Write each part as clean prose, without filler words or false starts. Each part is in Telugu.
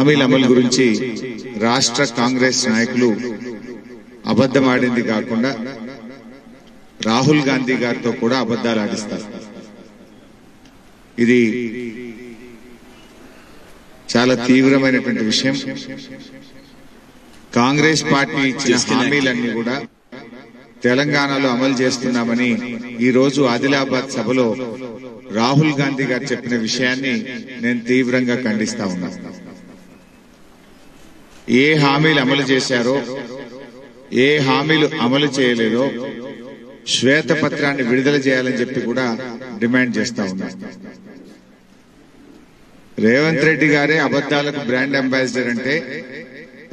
హామీల అమలు గురించి రాష్ట్ర కాంగ్రెస్ నాయకులు అబద్ధం ఆడింది కాకుండా రాహుల్ గాంధీ గారితో కూడా అబద్ధాలు ఆడిస్తారు. ఇది చాలా తీవ్రమైనటువంటి విషయం. కాంగ్రెస్ పార్టీ ఇచ్చిన హామీలన్నీ కూడా తెలంగాణలో అమలు చేస్తున్నామని ఈ రోజు ఆదిలాబాద్ సభలో రాహుల్ గాంధీ గారు చెప్పిన విషయాన్ని నేను తీవ్రంగా ఖండిస్తా ఉన్నా. ఏ హామీలు అమలు చేశారో, ఏ హామీలు అమలు చేయలేదో శ్వేతపత్రాన్ని విడుదల చేయాలని చెప్పి కూడా డిమాండ్ చేస్తా ఉన్నా. రేవంత్ రెడ్డి గారే అబద్దాలకు బ్రాండ్ అంబాసిడర్ అంటే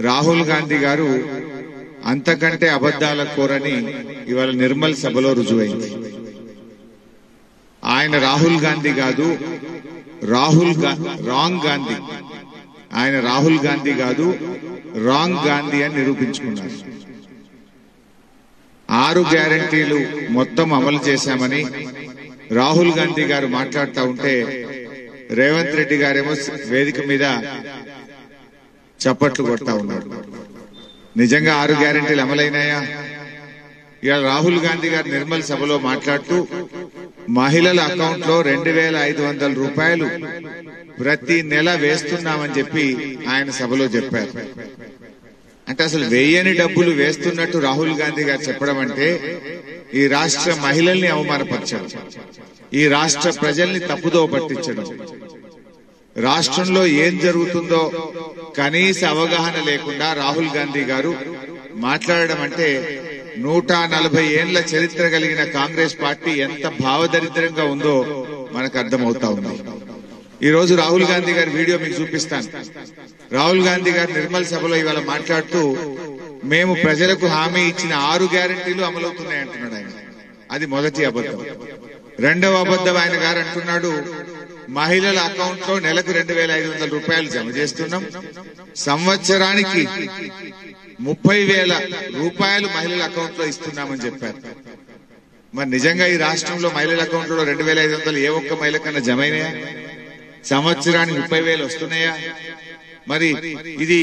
రాహుల్ గాంధీ గారు అంతకంటే అబద్దాల కోరని ఇవాళ నిర్మల్ సభలో రుజువైంది. ఆయన రాహుల్ గాంధీ కాదు, రాంగ్ గాంధీ. ఆయన రాహుల్ గాంధీ కాదు, రాంగ్ గాంధీ అని నిరూపించుకున్నారు. 6 గ్యారంటీలు మొత్తం అమలు చేశామని రాహుల్ గాంధీ గారు మాట్లాడుతూ ఉంటే రేవంత్ రెడ్డి గారేమో వేదిక మీద చప్పట్లు కొడతా ఉన్నారు. నిజంగా 6 గ్యారంటీలు అమలైనాయా? ఇవాళ రాహుల్ గాంధీ గారు నిర్మల్ సభలో మాట్లాడుతూ మహిళల అకౌంట్ లో 2500 రూపాయలు ప్రతి నెల వేస్తున్నామని చెప్పి ఆయన సభలో చెప్పారు. అంటే అసలు వేయని డబ్బులు వేస్తున్నట్టు రాహుల్ గాంధీ గారు చెప్పడం అంటే ఈ రాష్ట్ర మహిళల్ని అవమానపరచడం, ఈ రాష్ట్ర ప్రజల్ని తప్పుదో పట్టించడం, రాష్ట్రంలో ఏం జరుగుతుందో కనీస అవగాహన లేకుండా రాహుల్ గాంధీ గారు మాట్లాడడం అంటే 140 ఏండ్ల చరిత్ర కలిగిన కాంగ్రెస్ పార్టీ ఎంత భావదరిద్రంగా ఉందో మనకు అర్థమవుతా ఉంది. ఈ రోజు రాహుల్ గాంధీ గారి వీడియో మీకు చూపిస్తాను. రాహుల్ గాంధీ గారు నిర్మల్ సభలో ఇవాళ మాట్లాడుతూ మేము ప్రజలకు హామీ ఇచ్చిన 6 గ్యారంటీలు అమలవుతున్నాయి అంటున్నాడు ఆయన. అది మొదటి అబద్ధం. రెండవ అబద్ధం ఆయన గారు అంటున్నాడు మహిళల అకౌంట్ లో నెలకు 2500 రూపాయలు జమ చేస్తున్నాం, సంవత్సరానికి 30,000 రూపాయలు మహిళల అకౌంట్ లో ఇస్తున్నామని చెప్పారు. మరి నిజంగా ఈ రాష్ట్రంలో మహిళల అకౌంట్ లో 2500 ఏ ఒక్క మహిళ కన్నా జమ అయినాయా? సంవత్సరానికి 30,000 వస్తున్నాయా? మరి ఇది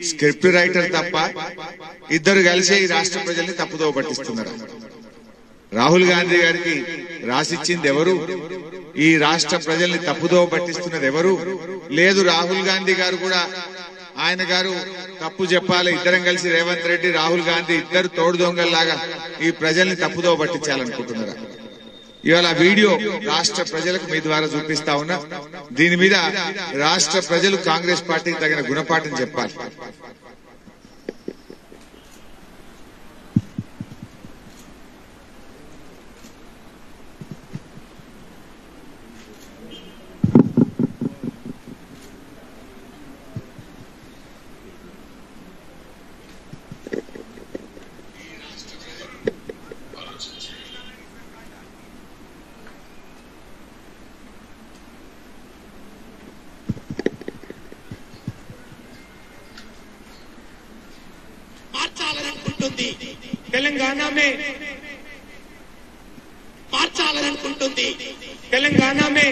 స్క్రిప్ట్ రైటర్ తప్ప ఇద్దరు కలిసే ఈ రాష్ట్ర ప్రజల్ని తప్పుదో పట్టిస్తున్నారు. రాహుల్ గాంధీ గారికి రాసిచ్చింది ఎవరు? ఈ రాష్ట్ర ప్రజల్ని తప్పుదో పట్టిస్తున్నది ఎవరు? లేదు, రాహుల్ గాంధీ గారు కూడా ఆయన గారు తప్పు చెప్పాలి, ఇద్దరం కలిసి రేవంత్ రెడ్డి రాహుల్ గాంధీ ఇద్దరు తోడు దొంగల్లాగా ఈ ప్రజల్ని తప్పుదో పట్టించాలనుకుంటున్నారా? ఇవాళ వీడియో రాష్ట్ర ప్రజలకు మీ ద్వారా చూపిస్తా ఉన్నా. దీని మీద రాష్ట్ర ప్రజలు కాంగ్రెస్ పార్టీకి తగిన గుణపాఠం చెప్పాలి. तेलंगाना में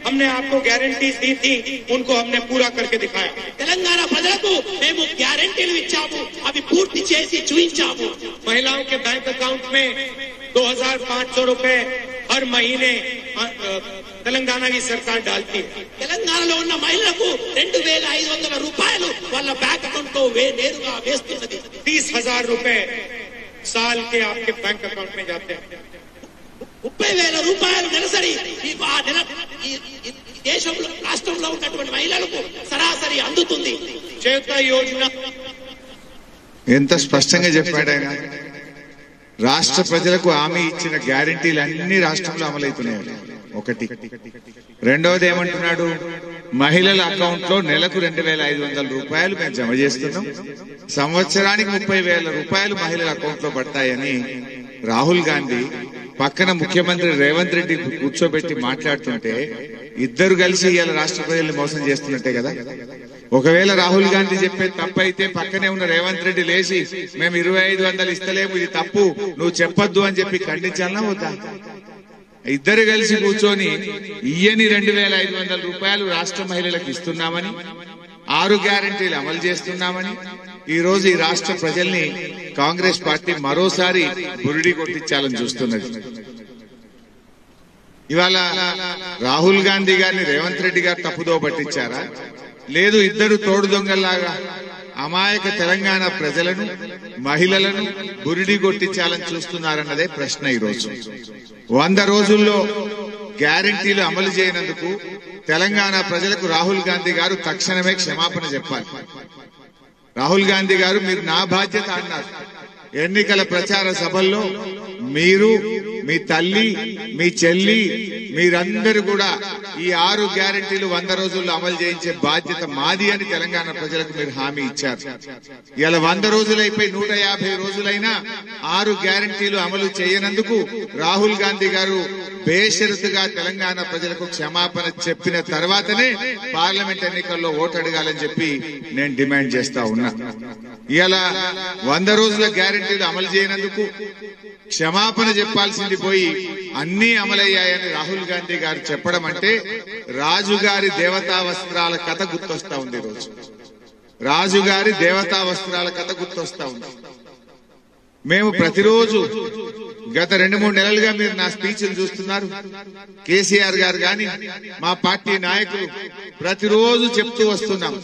हमने आपको गारंटीज दी थी, उनको हमने पूरा करके दिखाया. తెలంగాణ ప్రజలకు మేము గ్యారెంటీలు ఇచ్చాము, అవి పూర్తి చేసి చూపించాము. महिलाओं के बैंक अकाउंट में 2500 रुपए हर महीने तेलंगाना की सरकार डालती है. తెలంగాణలో ఉన్న మహిళలకు 2500 రూపాయలు వాళ్ళ బ్యాంక్ అకౌంట్ లో నేరుగా వేస్తున్నది. 30,000 रुपए साल के आपके बैंक अकाउंट में जाते हैं. 30,000 రూపాయలు నెలసరి ఈ దేశంలో రాష్ట్రంలో ఉన్నటువంటి మహిళలకు సరాసరి అందుతుంది. చేత యోజన ఎంత స్పష్టంగా చెప్పాడు ఆయన. రాష్ట్ర ప్రజలకు హామీ ఇచ్చిన గ్యారంటీలు అన్ని రాష్ట్రంలో అమలవుతున్నాయి. ఒకటి. రెండవది ఏమంటున్నాడు? మహిళల అకౌంట్ లో నెలకు 2500 రూపాయలు మేము జమ చేస్తున్నాం, సంవత్సరానికి 30,000 రూపాయలు మహిళల అకౌంట్ లో పడతాయని రాహుల్ గాంధీ పక్కన ముఖ్యమంత్రి రేవంత్ రెడ్డి కూర్చోబెట్టి మాట్లాడుతుంటే ఇద్దరు కలిసి ఇవాళ రాష్ట్ర ప్రజల్ని మోసం చేస్తున్నట్టే కదా. ఒకవేళ రాహుల్ గాంధీ చెప్పే తప్పు అయితే పక్కనే ఉన్న రేవంత్ రెడ్డి లేచి మేము 2500 ఇస్తలేము, ఇది తప్పు, నువ్వు చెప్పొద్దు అని చెప్పి ఖండించాలన్నా వద్దా? ఇద్దరు కలిసి కూర్చొని ఇయ్యని 2500 రూపాయలు రాష్ట్ర మహిళలకు ఇస్తున్నామని 6 గ్యారెంటీలు అమలు చేస్తున్నామని ఈ రోజు ఈ రాష్ట్ర ప్రజల్ని కాంగ్రెస్ పార్టీ మరోసారి బురిడి కొట్టించాలని చూస్తున్నది. ఇవాళ రాహుల్ గాంధీ గారిని రేవంత్ రెడ్డి గారు తప్పుదో పట్టించారా, లేదు ఇద్దరు తోడు దొంగల్లాగా అమాయక తెలంగాణ ప్రజలను మహిళలను బురిడి కొట్టించాలని చూస్తున్నారన్నదే ప్రశ్న. ఈరోజు 100 రోజుల్లో గ్యారెంటీలు అమలు చేయనందుకు తెలంగాణ ప్రజలకు రాహుల్ గాంధీ గారు తక్షణమే క్షమాపణ చెప్పాలి. రాహుల్ గాంధీ గారు మీరు నా బాధ్యత అన్నారు. ఎన్నికల ప్రచార సభల్లో మీరు, మీ తల్లి, మీ చెల్లి, మీరందరూ కూడా ఈ 6 గ్యారెంటీలు 100 రోజుల్లో అమలు చేయించే బాధ్యత మాది అని తెలంగాణ ప్రజలకు మీరు హామీ ఇచ్చారు. ఇలా 100 రోజులైపోయి 150 రోజులైనా 6 గ్యారెంటీలు అమలు చేయనందుకు రాహుల్ గాంధీ గారు బేషరతుగా తెలంగాణ ప్రజలకు క్షమాపణ చెప్పిన తర్వాతనే పార్లమెంట్ ఎన్నికల్లో ఓటు అడగాలని చెప్పి నేను డిమాండ్ చేస్తా ఉన్నా. ఇలా 100 రోజుల గ్యారెంటీలు అమలు చేయనందుకు క్షమాపణ చెప్పాల్సింది పోయి అన్ని అమలయ్యాయని రాహుల్ గాంధీ గారు చెప్పడం అంటే రాజుగారి దేవతా వస్త్రాల కథ గుర్తొస్తా ఉంది. రోజు రాజుగారి దేవతా వస్త్రాల కథ గుర్తొస్తా ఉంది. మేము ప్రతిరోజు గత 2-3 నెలలుగా మీరు నా స్పీచ్లు చూస్తున్నారు. కేసీఆర్ గారు గాని మా పార్టీ నాయకులు ప్రతిరోజు చెప్తూ వస్తున్నాం,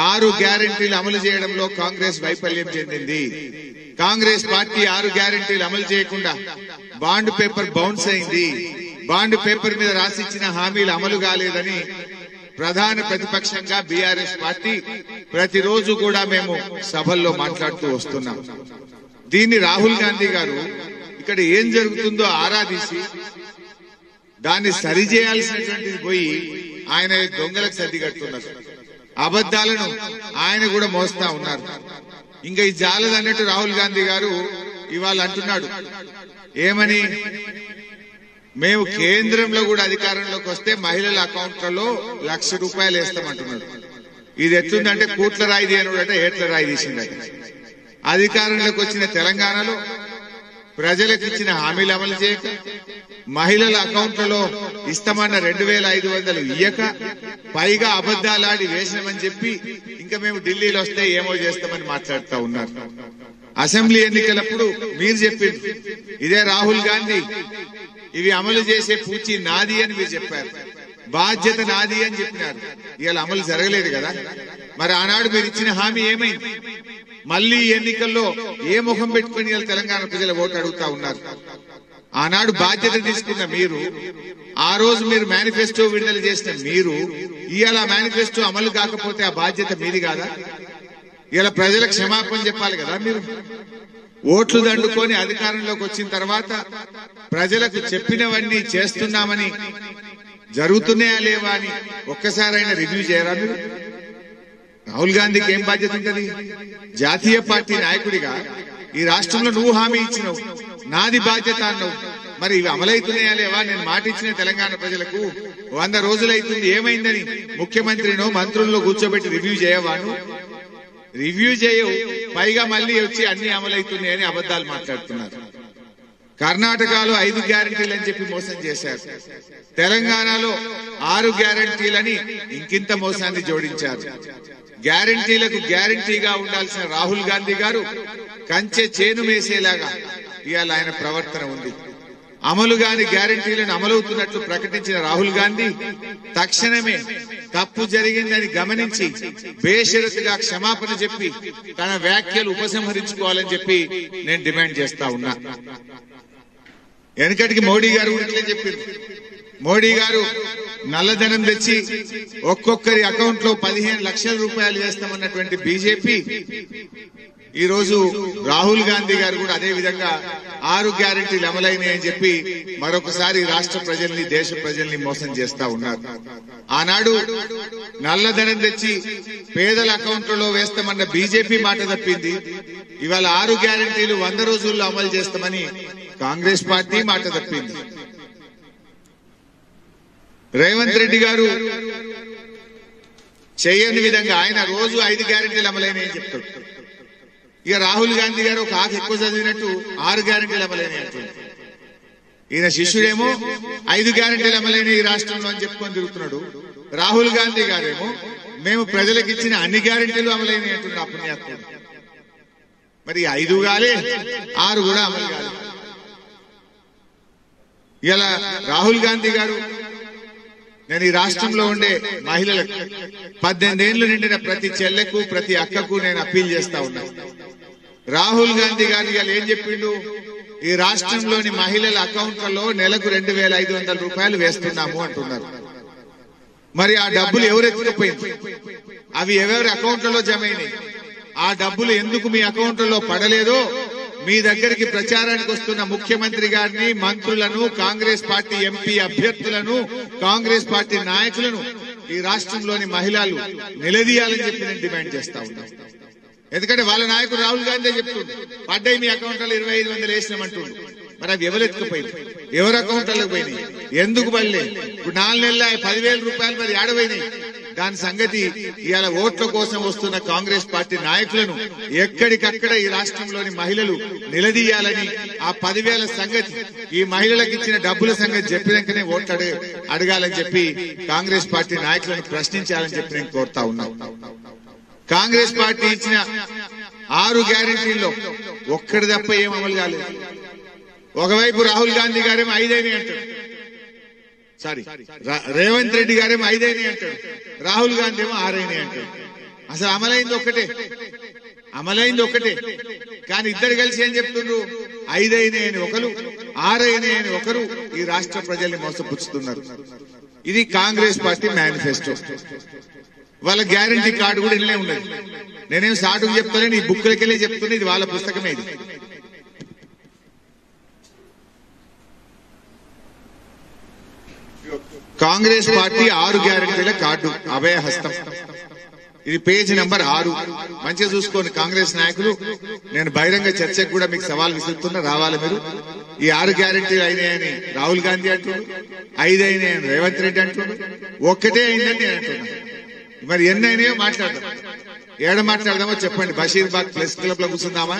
6 గ్యారెంటీలు అమలు చేయడంలో కాంగ్రెస్ వైఫల్యం చెందింది. కాంగ్రెస్ పార్టీ 6 గ్యారెంటీలు అమలు చేయకుండా బాండ్ పేపర్ బౌన్స్ అయింది. బాండ్ పేపర్ మీద రాసిచ్చిన హామీలు అమలు కాలేదని ప్రధాన ప్రతిపక్షంగా బీఆర్ఎస్ పార్టీ ప్రతిరోజు కూడా మేము సభల్లో మాట్లాడుతూ వస్తున్నాం. దీన్ని రాహుల్ గాంధీ గారు ఇక్కడ ఏం జరుగుతుందో ఆరాధించి దాన్ని సరిచేయాల్సినటువంటిది పోయి ఆయన దొంగలకు సర్దిగట్టున్నారు. అబద్దాలను ఆయన కూడా మోస్తా ఉన్నారు. ఇంకా ఈ జాలదన్నట్టు రాహుల్ గాంధీ గారు ఇవాళ అంటున్నాడు ఏమని, మేము కేంద్రంలో కూడా అధికారంలోకి వస్తే మహిళల అకౌంట్లలో ₹1,00,000 వేస్తామంటున్నాడు. ఇది ఎట్లుందంటే కూట్ల రాయి దేనుడంటే ఏట్ల రాయి తీసిందట. అధికారంలోకి వచ్చిన తెలంగాణలో ప్రజలకు ఇచ్చిన హామీలు అమలు చేయక, మహిళల అకౌంట్లలో ఇస్తామన్న 2,500 ఇయ్యక, పైగా అబద్దాలాడి వేసినామని చెప్పి ఇంకా మేము ఢిల్లీలో వస్తే ఏమో చేస్తామని మాట్లాడుతూ ఉన్నారు. అసెంబ్లీ ఎన్నికలప్పుడు మీరు చెప్పింది ఇదే రాహుల్ గాంధీ ఇవి అమలు చేసే పూచి నాది అని మీరు చెప్పారు, బాధ్యత నాది అని చెప్పినారు. ఇవాళ అమలు జరగలేదు కదా. మరి ఆనాడు మీరు ఇచ్చిన హామీ ఏమైంది? మళ్లీ ఎన్నికల్లో ఏ ముఖం పెట్టుకుని తెలంగాణ ప్రజల ఓటు అడుగుతా ఉన్నారు. ఆనాడు బాధ్యత తీసుకున్న మీరు, ఆ రోజు మీరు మేనిఫెస్టో విడుదల చేసిన మీరు, ఇవాళ మేనిఫెస్టో అమలు కాకపోతే ఆ బాధ్యత మీది కాదా? ఇలా ప్రజలకు క్షమాపణ చెప్పాలి కదా. మీరు ఓట్లు దండుకొని అధికారంలోకి వచ్చిన తర్వాత ప్రజలకు చెప్పినవన్నీ చేస్తున్నామని, జరుగుతున్నాయా లేవా అని ఒక్కసారైనా రివ్యూ చేయరా మీరు? రాహుల్ గాంధీకి ఏం బాధ్యత ఉంటుంది? జాతీయ పార్టీ నాయకుడిగా ఈ రాష్ట్రంలో నువ్వు హామీ ఇచ్చినావు, నాది బాధ్యత అన్నావు. మరి ఇవి అమలవుతున్నాయా లేవా? నేను మాట ఇచ్చిన తెలంగాణ ప్రజలకు 100 రోజులైతుంది, ఏమైందని ముఖ్యమంత్రినో మంత్రుల్లో కూర్చోబెట్టి రివ్యూ చేయవాను? రివ్యూ చేయవు, పైగా మళ్లీ వచ్చి అన్ని అమలవుతున్నాయని అబద్దాలు మాట్లాడుతున్నారు. కర్ణాటకలో 5 గ్యారెంటీలు అని చెప్పి మోసం చేశారు. తెలంగాణలో 6 గ్యారెంటీలని ఇంకింత మోసాన్ని జోడించారు. గ్యారెంటీలకు గ్యారెంటీగా ఉండాల్సిన రాహుల్ గాంధీ గారు కంచె చేను వేసేలాగా ఇవాళ ఆయన ప్రవర్తన ఉంది. అమలు కాని గ్యారెంటీలను అమలవుతున్నట్లు ప్రకటించిన రాహుల్ గాంధీ తక్షణమే తప్పు జరిగిందని గమనించి బేషరతుగా క్షమాపణ చెప్పి తన వ్యాఖ్యలు ఉపసంహరించుకోవాలని చెప్పి నేను డిమాండ్ చేస్తా ఉన్నా. వెనకటికి మోడీ గారు కూడా ఇట్లే చెప్పారు. మోడీ గారు నల్లధనం తెచ్చి ఒక్కొక్కరి అకౌంట్ లో 15 లక్షల రూపాయలు వేస్తామన్నటువంటి బీజేపీ ఈ రోజు రాహుల్ గాంధీ గారు కూడా అదే విధంగా 6 గ్యారెంటీలు అమలైనాయని చెప్పి మరొకసారి రాష్ట్ర ప్రజల్ని, దేశ ప్రజల్ని మోసం చేస్తా ఉన్నారు. ఆనాడు నల్లధనం తెచ్చి పేదల అకౌంట్లలో వేస్తామన్న బీజేపీ మాట తప్పింది. ఇవాళ 6 గ్యారెంటీలు 100 రోజుల్లో అమలు చేస్తామని కాంగ్రెస్ పార్టీ మాట తప్పింది. రేవంత్ రెడ్డి గారు చేయని విధంగా ఆయన రోజు 5 గ్యారెంటీలు అమలైనాయని చెప్తాడు. ఇక రాహుల్ గాంధీ గారు ఒక ఆకు ఎక్కువ చదివినట్టు 6 గ్యారెంటీలు అమలైనాయి అంటుంది. ఈయన శిష్యుడేమో 5 గ్యారెంటీలు అమలైన ఈ రాష్ట్రంలో అని చెప్పుకొని తిరుగుతున్నాడు. రాహుల్ గాంధీ గారేమో మేము ప్రజలకు ఇచ్చిన అన్ని గ్యారెంటీలు అమలైన అంటున్నా పుణ్యాత్ముడు. మరి 5 కాలే 6 కూడా అమలు కాదు. ఇలా రాహుల్ గాంధీ గారు, నేను ఈ రాష్ట్రంలో ఉండే మహిళలకు 18 ఏళ్లు నిండిన ప్రతి చెల్లెకు ప్రతి అక్కకు నేను అప్పీల్ చేస్తా ఉన్నా. రాహుల్ గాంధీ గారు ఇవాళ ఏం చెప్పిండు, ఈ రాష్ట్రంలోని మహిళల అకౌంట్లలో నెలకు 2500 రూపాయలు వేస్తున్నాము అంటున్నారు. మరి ఆ డబ్బులు ఎవరు ఎత్తుకుపోయింది, అవి ఎవరి అకౌంట్లలో జమ అయినాయి, ఆ డబ్బులు ఎందుకు మీ అకౌంట్లలో పడలేదో మీ దగ్గరికి ప్రచారానికి వస్తున్న ముఖ్యమంత్రి గారిని, మంత్రులను, కాంగ్రెస్ పార్టీ ఎంపీ అభ్యర్థులను, కాంగ్రెస్ పార్టీ నాయకులను ఈ రాష్ట్రంలోని మహిళలు నిలదీయాలని చెప్పి నేను డిమాండ్ చేస్తా ఉన్నా. ఎందుకంటే వాళ్ళ నాయకుడు రాహుల్ గాంధీ చెప్తుండ్రు, పడ్డాయి మీ అకౌంట్లలో 2500 వేసినామంటుండ్రు. మరి అవి ఎవరు ఎత్తుకుపోయింది, ఎవరి అకౌంట్లకు పోయినాయి, ఎందుకు పడలే? ఇప్పుడు 4 నెలల 10,000 రూపాయలు మరి ఏడవైనాయి. దాని సంగతి ఇవాళ ఓట్ల కోసం వస్తున్న కాంగ్రెస్ పార్టీ నాయకులను ఎక్కడికక్కడ ఈ రాష్ట్రంలోని మహిళలు నిలదీయాలని, ఆ 10,000 సంగతి, ఈ మహిళలకు ఇచ్చిన డబ్బుల సంగతి చెప్పినాకనే ఓట్లు అడగాలని చెప్పి కాంగ్రెస్ పార్టీ నాయకులను ప్రశ్నించాలని చెప్పి నేను కోరుతా ఉన్నా. కాంగ్రెస్ పార్టీ ఇచ్చిన 6 గ్యారెంటీల్లో ఒక్కడి తప్ప ఏం అమలు కాలేదు. ఒకవైపు రాహుల్ గాంధీ గారేమో 5 అయినాయి అంటాడు, సారీ రేవంత్ రెడ్డి గారేమో 5 అయినాయి అంటాడు, రాహుల్ గాంధీ ఏమో 6 అయినాయి అంటాడు. అసలు అమలైంది ఒక్కటే. కానీ ఇద్దరు కలిసి ఏం చెప్తున్నారు, 5 అయినాయి అని ఒకరు, 6 అయినాయి అని ఒకరు ఈ రాష్ట్ర ప్రజల్ని మోసపుచ్చుతున్నారు. ఇది కాంగ్రెస్ పార్టీ మేనిఫెస్టో. వాళ్ళ గ్యారంటీ కార్డు కూడా ఇల్లే ఉన్నది. నేనేం సాటుకు చెప్తానని ఈ బుక్లకెళ్ళి చెప్తున్నా, ఇది వాళ్ళ పుస్తకమే. ఇది కాంగ్రెస్ పార్టీ 6 గ్యారంటీల కార్డు అభయహస్తం. ఇది పేజీ నంబర్ 6. మంచిగా చూసుకోండి కాంగ్రెస్ నాయకులు. నేను బహిరంగ చర్చకు కూడా మీకు సవాల్ విసురుతున్నా, రావాలి మీరు. ఈ 6 గ్యారంటీలు అయినాయని రాహుల్ గాంధీ అంటున్నాడు, 5 అయినాయని రేవంత్ రెడ్డి అంటున్నాడు, ఒక్కటే అయిందని నేను అంటున్నా. మరి ఎన్ని అయినాయో మాట్లాడదాం. ఏడ మాట్లాడదామో చెప్పండి. బషీర్బాగ్ ప్రెస్ క్లబ్ లో కూర్చుందామా,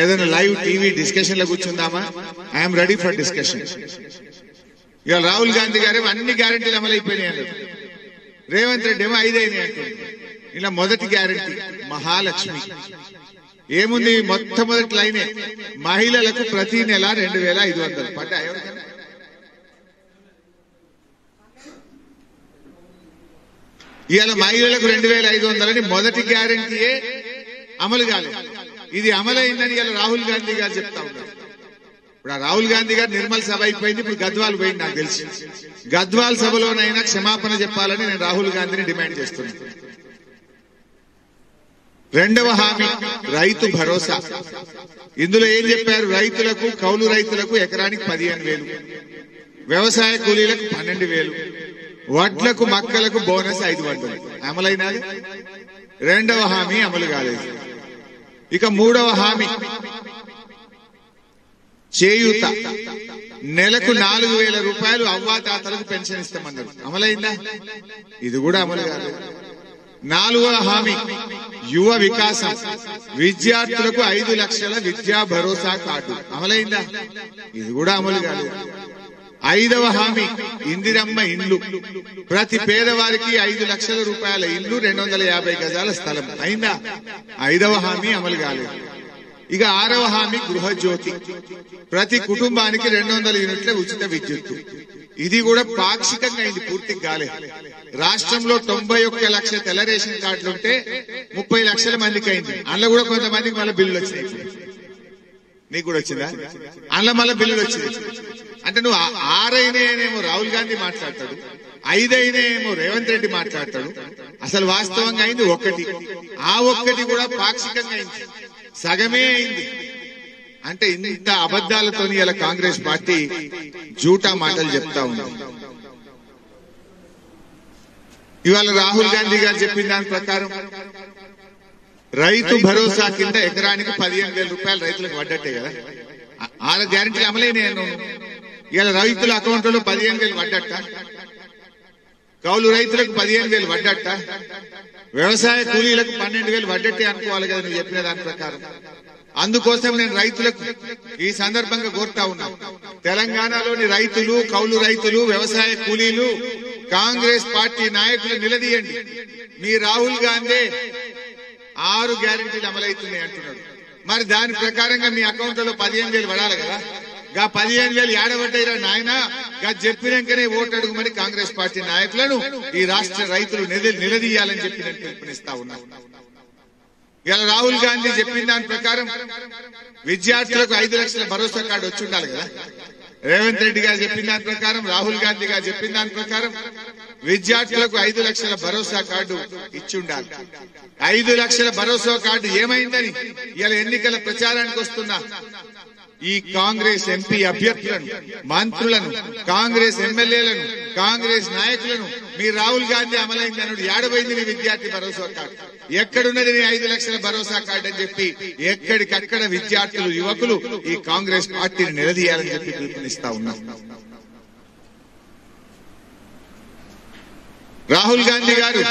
ఏదైనా లైవ్ టీవీ డిస్కషన్ లో కూర్చుందామా? I'm ready for discussion. ఇవాళ రాహుల్ గాంధీ గారేమో అన్ని గ్యారెంటీలు అమలైపోయినాయి అన్నారు, రేవంత్ రెడ్డి ఏమో 5 అయినాయి అంటుంది. ఇలా మొదటి గ్యారెంటీ మహాలక్ష్మి ఏముంది, మొట్టమొదటి లైనే మహిళలకు ప్రతి నెల 2500 పడ్డాయి. ఎవరికైనా ఇవాళ మహిళలకు 2500 మొదటి గ్యారెంటీయే అమలు కాలేదు. ఇది అమలైందని ఇవాళ రాహుల్ గాంధీ గారు చెప్తా ఉన్నారు. ఇప్పుడు ఆ రాహుల్ గాంధీ గారు నిర్మల్ సభ అయిపోయింది, ఇప్పుడు గద్వాల్ పోయింది. నాకు తెలిసి గద్వాల్ సభలోనైనా క్షమాపణ చెప్పాలని నేను రాహుల్ గాంధీని డిమాండ్ చేస్తున్నాను. 2వ హామీ రైతు భరోసా. ఇందులో ఏం చెప్పారు, రైతులకు, కౌలు రైతులకు ఎకరానికి 15,000, వ్యవసాయ కూలీలకు 12,000, వడ్లకు మక్కలకు బోనస్ 500. అమలైనది. 2వ హామీ అమలు కాలేదు. ఇక 3వ హామీ చేయూత. నెలకు 4,000 రూపాయలు అవ్వాతాతలకు పెన్షన్ ఇస్తామన్నారు. అమలైందా? ఇది కూడా అమలు కాలేదు. 4వ హామీ యువ వికాసం. విద్యార్థులకు 5 లక్షల విద్యా భరోసా కార్డు. అమలైందా? ఇది కూడా అమలు కాలేదు. 5వ హామీ ఇందిరమ్మ ఇండ్లు. ప్రతి పేదవారికి 5 లక్షల రూపాయల ఇల్లు, 250 గజాల స్థలం. అయిందా? 5వ హామీ అమలు కాలేదు. ఇక 6వ హామీ గృహజ్యోతి. ప్రతి కుటుంబానికి 200 యూనిట్ల ఉచిత విద్యుత్తు. ఇది కూడా పాక్షికంగా అయింది, పూర్తిగా కాలేదు. రాష్ట్రంలో 91 లక్షల తెల్ల రేషన్ కార్డులుంటే 30 లక్షల మందికి అయింది. అందులో కూడా కొంతమందికి మళ్ళీ బిల్లులు వచ్చినాయి. నీకు కూడా వచ్చిందా? అందులో మళ్ళీ బిల్లులు వచ్చినాయి. అంటే నువ్వు 6 అయినేమో రాహుల్ గాంధీ మాట్లాడతాడు, 5 అయినేమో రేవంత్ రెడ్డి మాట్లాడతాడు. అసలు వాస్తవంగా అయింది 1. ఆ 1 కూడా పాక్షికంగా అయింది, సగమే అయింది. అంటే ఇంత అబద్దాలతో ఇలా కాంగ్రెస్ పార్టీ జూటా మాటలు చెప్తా ఉంది. ఇవాళ రాహుల్ గాంధీ గారు చెప్పిన దాని ప్రకారం రైతు భరోసా కింద ఎకరానికి 15,000 రూపాయలు రైతులకు పడ్డట్టే కదా. 6 గ్యారెంటీలు అమలైన ఇవాళ రైతుల అకౌంట్లో 15,000 పడ్డట్ట, కౌలు రైతులకు 15,000 పడ్డట్ట, వ్యవసాయ కూలీలకు 12,000 పడ్డట్టే అనుకోవాలి కదా నువ్వు చెప్పిన దాని ప్రకారం. అందుకోసం నేను రైతులకు ఈ సందర్భంగా కోరుతా ఉన్నా, తెలంగాణలోని రైతులు, కౌలు రైతులు, వ్యవసాయ కూలీలు కాంగ్రెస్ పార్టీ నాయకులు నిలదీయండి. మీ రాహుల్ గాంధీ 6 గ్యారెంటీలు అమలవుతున్నాయి అంటున్నాడు. మరి దాని ప్రకారంగా మీ అకౌంట్లలో 15,000 పడాలి కదా. గా 15,000 ఏడబడ్డాయిరా నాయన. గా చెప్పినాకనే ఓటు అడుగుమని కాంగ్రెస్ పార్టీ నాయకులను ఈ రాష్ట్ర రైతులు నిలదీయాలని చెప్పి నేను పిలుపునిస్తా ఉన్నా. ఇలా రాహుల్ గాంధీ చెప్పిన దాని ప్రకారం విద్యార్థులకు 5 లక్షల భరోసా కార్డు వచ్చి ఉండాలి కదా. రేవంత్ రెడ్డి గారు చెప్పిన దాని ప్రకారం, రాహుల్ గాంధీ గారు చెప్పిన దాని ప్రకారం విద్యార్థులకు 5 లక్షల భరోసా కార్డు ఇచ్చి ఉండాలి. 5 లక్షల భరోసా కార్డు ఏమైందని ఇలా ఎన్నికల ప్రచారానికి వస్తున్నా ఈ కాంగ్రెస్ ఎంపీ అభ్యర్థులను, మంత్రులను, కాంగ్రెస్ ఎమ్మెల్యేలను, కాంగ్రెస్ నాయకులను మీ రాహుల్ గాంధీ అమలైందనుడు ఏడబైంది నీ విద్యార్థి భరోసా కార్డు, ఎక్కడున్నది నీ 5 లక్షల భరోసా కార్డు అని చెప్పి ఎక్కడికక్కడ విద్యార్థులు, యువకులు ఈ కాంగ్రెస్ పార్టీని నిలదీయాలని చెప్పి పిలుపునిస్తా ఉన్నారు. రాహుల్ గాంధీ గారు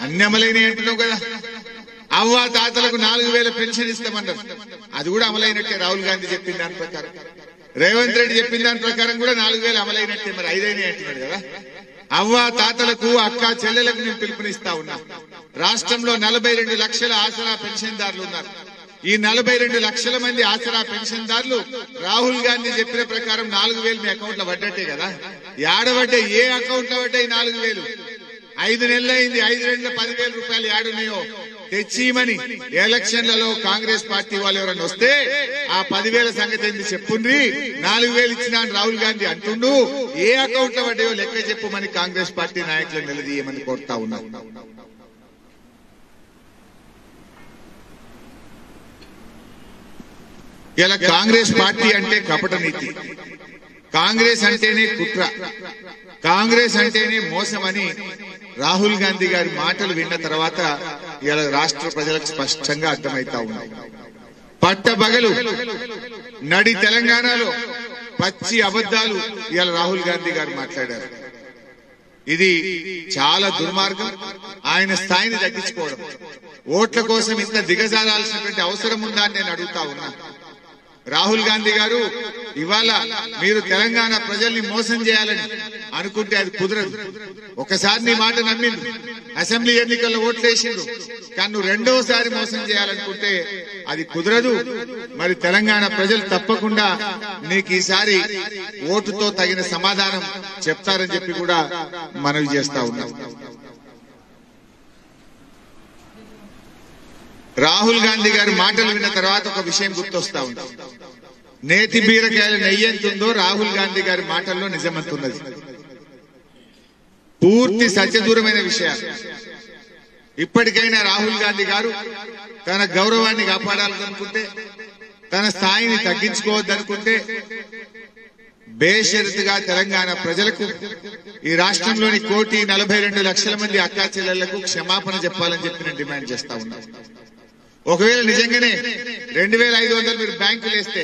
అన్ని అమలైనవి అంటున్నావు కదా. అవ్వ తాతలకు 4,000 పెన్షన్ ఇస్తామన్నారు, అది కూడా అమలైనట్టే రాహుల్ గాంధీ చెప్పిన దాని ప్రకారం. రేవంత్ రెడ్డి చెప్పిన దాని ప్రకారం కూడా 4,000 అమలైనట్టే, మరి 5 అయినాయి అంటున్నాడు కదా. అవ్వ తాతలకు, అక్క చెల్లెలకు నేను పిలుపునిస్తా ఉన్నా. రాష్ట్రంలో 42 లక్షల ఆసరా పెన్షన్దారులు ఉన్నారు. ఈ 42 లక్షల మంది ఆసరా పెన్షన్దారులు రాహుల్ గాంధీ చెప్పిన ప్రకారం 4,000 మీ అకౌంట్ లో పడ్డట్టే కదా. ఏడబడ్డాయి, ఏ అకౌంట్ లో పడ్డాయి 4,000? 5 నెలలు అయింది. 5 నెలల 10,000 రూపాయలు ఏడున్నాయో తెచ్చిమని ఎలక్షన్లలో కాంగ్రెస్ పార్టీ వాళ్ళు ఎవరైనా వస్తే ఆ 10,000 సంగతి ఏంది చెప్పుండ్రి. 4,000 ఇచ్చినా రాహుల్ గాంధీ అంటుండు. ఏ అకౌంట్ లో పడ్డాయో లెక్క చెప్పుమని కాంగ్రెస్ పార్టీ నాయకులను నిలదీయమని కోరుతా ఉన్నారు. ఇలా కాంగ్రెస్ పార్టీ అంటే కపట నీతి, కాంగ్రెస్ అంటేనే కుట్ర, కాంగ్రెస్ అంటేనే మోసం అని రాహుల్ గాంధీ గారి మాటలు విన్న తర్వాత ఇలా రాష్ట్ర ప్రజలకు స్పష్టంగా అర్థమైతా ఉంది. పట్టబగలు నడి తెలంగాణలో పచ్చి అబద్దాలు ఇలా రాహుల్ గాంధీ గారు మాట్లాడారు. ఇది చాలా దుర్మార్గం. ఆయన స్థాయిని తగ్గించుకోవడం, ఓట్ల కోసం ఇంత దిగజారాల్సినటువంటి అవసరం ఉందా అని నేను అడుగుతా ఉన్నా. రాహుల్ గాంధీ గారు, ఇవాళ మీరు తెలంగాణ ప్రజల్ని మోసం చేయాలని అనుకుంటే అది కుదరదు. ఒకసారి నీ మాట నమ్మిండు, అసెంబ్లీ ఎన్నికల్లో ఓట్లేసిండు, కానీ నువ్వు రెండోసారి మోసం చేయాలనుకుంటే అది కుదరదు. మరి తెలంగాణ ప్రజలు తప్పకుండా నీకు ఈసారి ఓటుతో తగిన సమాధానం చెప్తారని చెప్పి కూడా మనవి చేస్తా ఉన్నాం. రాహుల్ గాంధీ గారి మాటలు విన్న తర్వాత ఒక విషయం గుర్తొస్తా ఉంది. నేతి బీరకాయల నెయ్యి ఎంతుందో రాహుల్ గాంధీ గారి మాటల్లో నిజమంతున్నది. పూర్తి సత్యదూరమైన విషయాలు. ఇప్పటికైనా రాహుల్ గాంధీ గారు తన గౌరవాన్ని కాపాడాలనుకుంటే, తన స్థాయిని తగ్గించుకోవద్దనుకుంటే బేషరతుగా తెలంగాణ ప్రజలకు, ఈ రాష్ట్రంలోని 1,42,00,000 మంది అక్కా చెల్లెళ్లకు క్షమాపణ చెప్పాలని చెప్పి నేను డిమాండ్ చేస్తా ఉన్నాను. ఒకవేళ నిజంగానే 2,500 మీరు బ్యాంకులు వేస్తే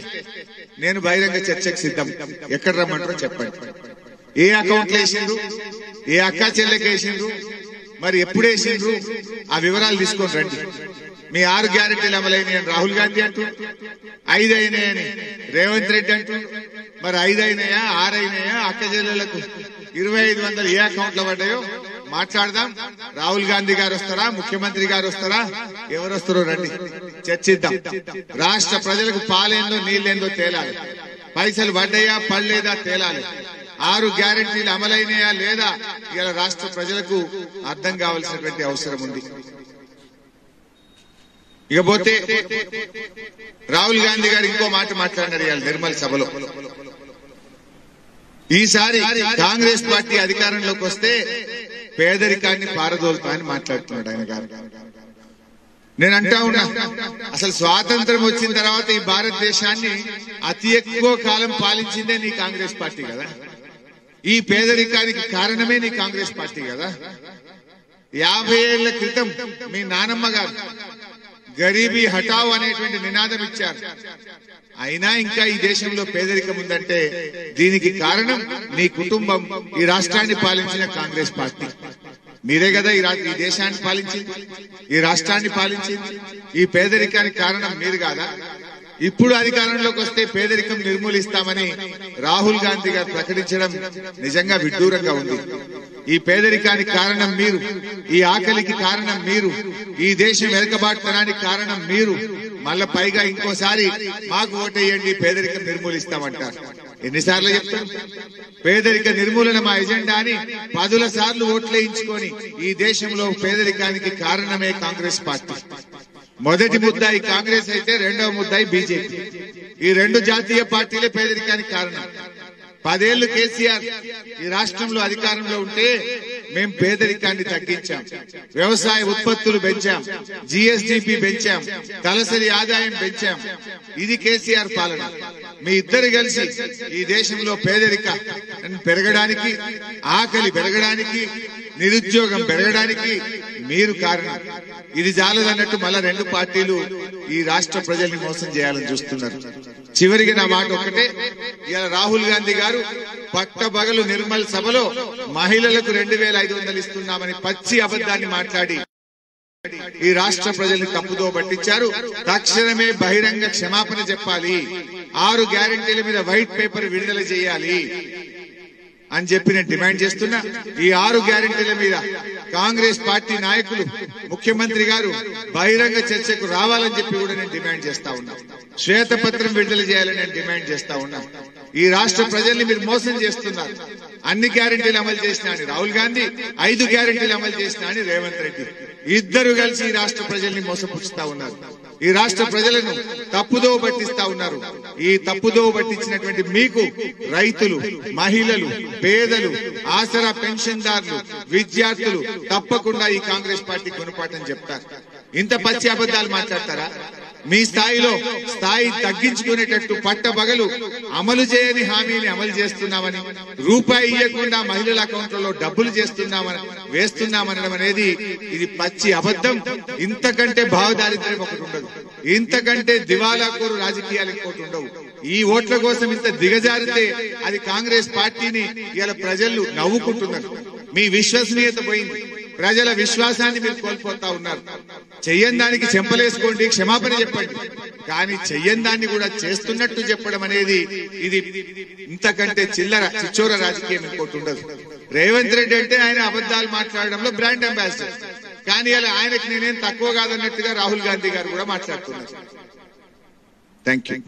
నేను బహిరంగ చర్చకు సిద్ధం. ఎక్కడ రమ్మంటారో చెప్పండి. ఏ అకౌంట్లు వేసిండ్రు, ఏ అక్కా చెల్లెకి వేసిండ్రు, మరి ఎప్పుడు వేసిండ్రు, ఆ వివరాలు తీసుకొని రండి. మీ 6 గ్యారెంటీలు అమలైనాయి అని రాహుల్ గాంధీ అంటూ, 5 అయినాయని రేవంత్ రెడ్డి అంటూ, మరి 5 అయినాయా 6 అయినాయా, అక్క చెల్లెలకు 2,500 ఏ అకౌంట్ లో పడ్డాయో మాట్లాడదాం. రాహుల్ గాంధీ గారు వస్తారా, ముఖ్యమంత్రి గారు వస్తారా, ఎవరు వస్తారో రండి, చర్చిద్దాం. రాష్ట్ర ప్రజలకు పాలేందో నీళ్ళేందో తేలాలి, పైసలు పడ్డాయా పడలేదా తేలాలి, 6 గ్యారెంటీలు అమలైనయా లేదా ఇలా రాష్ట్ర ప్రజలకు అర్థం కావాల్సినటువంటి అవసరం ఉంది. ఇకపోతే రాహుల్ గాంధీ గారు ఇంకో మాట మాట్లాడినారు ఇవాళ నిర్మల్ సభలో. ఈసారి కాంగ్రెస్ పార్టీ అధికారంలోకి వస్తే పేదరికాన్ని పారదోలుతా అని మాట్లాడుతున్నాడు ఆయన గారు. నేను అంటా ఉన్నా, అసలు స్వాతంత్రం వచ్చిన తర్వాత ఈ భారతదేశాన్ని అతి ఎక్కువ కాలం పాలించిందే నీ కాంగ్రెస్ పార్టీ కదా. ఈ పేదరికానికి కారణమే నీ కాంగ్రెస్ పార్టీ కదా. 50 ఏళ్ల క్రితం మీ నానమ్మ గారు గరీబీ హటావ్ అనేటువంటి నినాదం ఇచ్చారు. అయినా ఇంకా ఈ దేశంలో పేదరికం ఉందంటే దీనికి కారణం నీ కుటుంబం, ఈ రాష్ట్రాన్ని పాలించిన కాంగ్రెస్ పార్టీ. మీరే కదా ఈ దేశాన్ని పాలించింది, ఈ రాష్ట్రాన్ని పాలించింది. ఈ పేదరికానికి కారణం మీరు కాదా? ఇప్పుడు అధికారంలోకి వస్తే పేదరికం నిర్మూలిస్తామని రాహుల్ గాంధీ గారు ప్రకటించడం నిజంగా విడ్డూరంగా ఉంది. ఈ పేదరికానికి కారణం మీరు, ఈ ఆకలికి కారణం మీరు, ఈ దేశం వెనుకబాటుతనానికి కారణం మీరు. మళ్ళా పైగా ఇంకోసారి మాకు ఓటేయండి పేదరికం నిర్మూలిస్తామంటారు. ఎన్నిసార్లు చెప్తారు? పేదరిక నిర్మూలన మా ఎజెండా అని 10 సార్లు ఓట్లేయించుకొని ఈ దేశంలో పేదరికానికి కారణమే కాంగ్రెస్ పార్టీ. మొదటి ముద్దాయి కాంగ్రెస్ అయితే రెండవ ముద్దాయి బీజేపీ. ఈ రెండు జాతీయ పార్టీలే పేదరికానికి కారణం. 10 ఏళ్లు కేసీఆర్ ఈ రాష్ట్రంలో అధికారంలో ఉంటే మేం పేదరికాన్ని తగ్గించాం, వ్యవసాయ ఉత్పత్తులు పెంచాం, జీఎస్డీపీ పెంచాం, తలసరి ఆదాయం పెంచాం. ఇది కేసీఆర్ పాలన. మీ ఇద్దరు కలిసి ఈ దేశంలో పేదరికం పెరగడానికి, ఆకలి పెరగడానికి, నిరుద్యోగం పెరగడానికి మీరు కారణం. ఇది చాలదన్నట్టు మళ్ళా రెండు పార్టీలు ఈ రాష్ట్ర ప్రజల్ని మోసం చేయాలని చూస్తున్నారు. చివరికి నా మాట ఒక్కటే, ఇలా రాహుల్ గాంధీ గారు పట్టబగలు నిర్మల్ సభలో మహిళలకు 2500 ఇస్తున్నామని పచ్చి అబద్ధాన్ని మాట్లాడి ఈ రాష్ట్ర ప్రజల్ని తప్పుదో పట్టించారు. తక్షణమే బహిరంగ క్షమాపణ చెప్పాలి, 6 గ్యారెంటీల మీద వైట్ పేపర్ విడుదల చేయాలి అని చెప్పి నేను డిమాండ్ చేస్తున్నా. ఈ 6 గ్యారెంటీల మీద కాంగ్రెస్ పార్టీ నాయకులు, ముఖ్యమంత్రి గారు బహిరంగ చర్చకు రావాలని చెప్పి కూడా నేను డిమాండ్ చేస్తా ఉన్నా. శ్వేతపత్రం విడుదల చేయాలని నేను డిమాండ్ చేస్తా ఉన్నా. ఈ రాష్ట్ర ప్రజల్ని మీరు మోసం చేస్తున్నారు. అన్ని గ్యారెంటీలు అమలు చేసినా అని రాహుల్ గాంధీ, 5 గ్యారెంటీలు అమలు చేసినా అని రేవంత్ రెడ్డి, ఇద్దరు కలిసి ఈ రాష్ట్ర ప్రజల్ని మోసపుచ్చుతా ఉన్నారు. ఈ రాష్ట్ర ప్రజలను తప్పుదో పట్టిస్తా ఉన్నారు. ఈ తప్పుదో పట్టించినటువంటి మీకు రైతులు, మహిళలు, పేదలు, ఆసరా పెన్షన్దారులు, విద్యార్థులు తప్పకుండా ఈ కాంగ్రెస్ పార్టీ గుణపాఠం చెప్తారు. ఇంత పచ్చి అబద్ధాలు మాట్లాడతారా? మీ స్థాయిలో స్థాయి తగ్గించుకునేటట్టు పట్టబగలు అమలు చేయని హామీని అమలు చేస్తున్నామని, రూపాయి ఇవ్వకుండా మహిళల అకౌంట్లలో డబ్బులు వేస్తున్నామనడం అనేది ఇది పచ్చి అబద్ధం. ఇంతకంటే భావదారిద్ర్యం ఒకటి ఉండదు, ఇంతకంటే దివాలాకోరు రాజకీయాలు ఇంకోటి ఉండవు. ఈ ఓట్ల కోసం ఇంత దిగజారితే అది కాంగ్రెస్ పార్టీని ఇలా ప్రజలు నవ్వుకుంటున్నారు. మీ విశ్వసనీయత పోయింది, ప్రజల విశ్వాసాన్ని మీరు కోల్పోతా ఉన్నారు. చెయ్యని దానికి చెంపలేసుకోండి, క్షమాపణ చెప్పండి, కానీ చెయ్యని దాన్ని కూడా చేస్తున్నట్టు చెప్పడం అనేది ఇది ఇంతకంటే చిచ్చోర రాజకీయం ఇంకోటి ఉండదు. రేవంత్ రెడ్డి అంటే ఆయన అబద్ధాలు మాట్లాడడంలో బ్రాండ్ అంబాసిడర్, కానీ అలా ఆయనకు నేనేం తక్కువ కాదన్నట్టుగా రాహుల్ గాంధీ గారు కూడా మాట్లాడుతున్నారు. Thank you.